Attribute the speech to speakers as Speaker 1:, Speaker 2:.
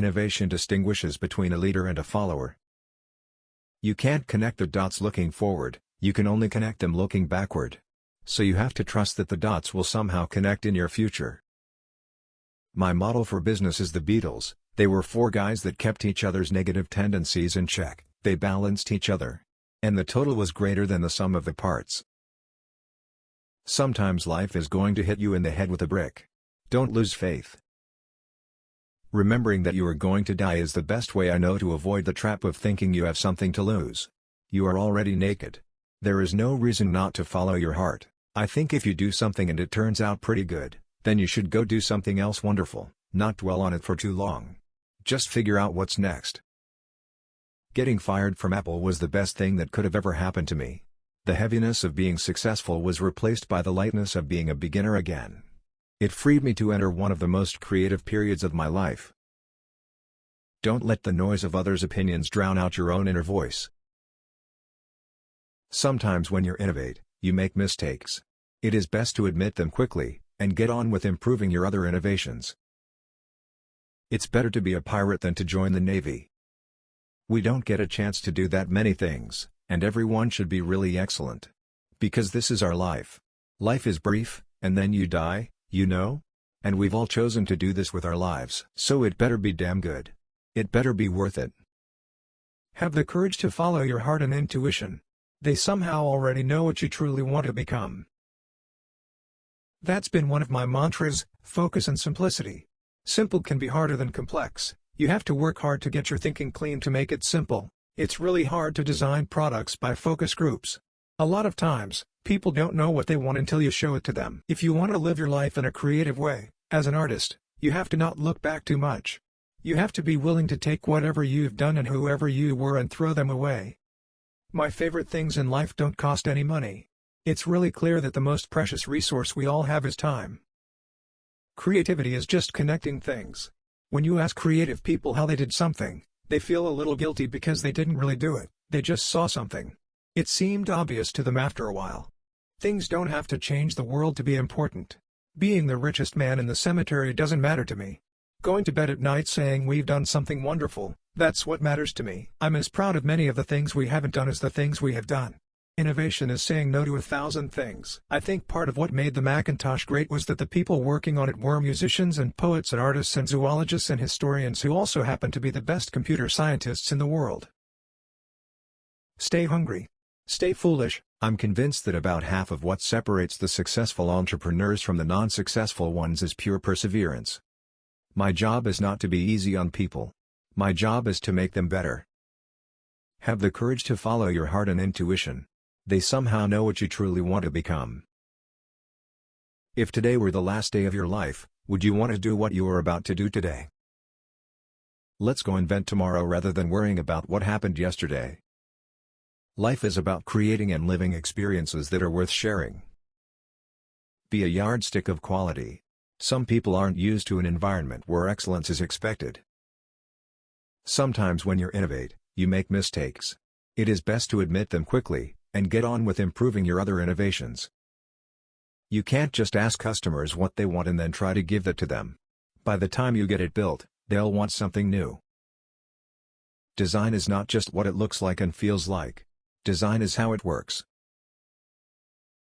Speaker 1: Innovation distinguishes between a leader and a follower. You can't connect the dots looking forward, you can only connect them looking backward. So you have to trust that the dots will somehow connect in your future. My model for business is the Beatles. They were four guys that kept each other's negative tendencies in check, they balanced each other. And the total was greater than the sum of the parts. Sometimes life is going to hit you in the head with a brick. Don't lose faith. Remembering that you are going to die is the best way I know to avoid the trap of thinking you have something to lose. You are already naked. There is no reason not to follow your heart. I think if you do something and it turns out pretty good, then you should go do something else wonderful, not dwell on it for too long. Just figure out what's next. Getting fired from Apple was the best thing that could have ever happened to me. The heaviness of being successful was replaced by the lightness of being a beginner again. It freed me to enter one of the most creative periods of my life. Don't let the noise of others' opinions drown out your own inner voice. Sometimes when you innovate, you make mistakes. It is best to admit them quickly, and get on with improving your other innovations. It's better to be a pirate than to join the Navy. We don't get a chance to do that many things, and everyone should be really excellent. Because this is our life. Life is brief, and then you die, you know? And we've all chosen to do this with our lives. So it better be damn good. It better be worth it. Have the courage to follow your heart and intuition. They somehow already know what you truly want to become. That's been one of my mantras, focus and simplicity. Simple can be harder than complex. You have to work hard to get your thinking clean to make it simple. It's really hard to design products by focus groups. A lot of times, people don't know what they want until you show it to them. If you want to live your life in a creative way, as an artist, you have to not look back too much. You have to be willing to take whatever you've done and whoever you were and throw them away. My favorite things in life don't cost any money. It's really clear that the most precious resource we all have is time. Creativity is just connecting things. When you ask creative people how they did something, they feel a little guilty because they didn't really do it, they just saw something. It seemed obvious to them after a while. Things don't have to change the world to be important. Being the richest man in the cemetery doesn't matter to me. Going to bed at night saying we've done something wonderful, that's what matters to me. I'm as proud of many of the things we haven't done as the things we have done. Innovation is saying no to 1,000 things. I think part of what made the Macintosh great was that the people working on it were musicians and poets and artists and zoologists and historians who also happen to be the best computer scientists in the world. Stay hungry. Stay foolish. I'm convinced that about half of what separates the successful entrepreneurs from the non-successful ones is pure perseverance. My job is not to be easy on people. My job is to make them better. Have the courage to follow your heart and intuition. They somehow know what you truly want to become. If today were the last day of your life, would you want to do what you are about to do today? Let's go invent tomorrow rather than worrying about what happened yesterday. Life is about creating and living experiences that are worth sharing. Be a yardstick of quality. Some people aren't used to an environment where excellence is expected. Sometimes when you innovate, you make mistakes. It is best to admit them quickly, and get on with improving your other innovations. You can't just ask customers what they want and then try to give that to them. By the time you get it built, they'll want something new. Design is not just what it looks like and feels like. Design is how it works.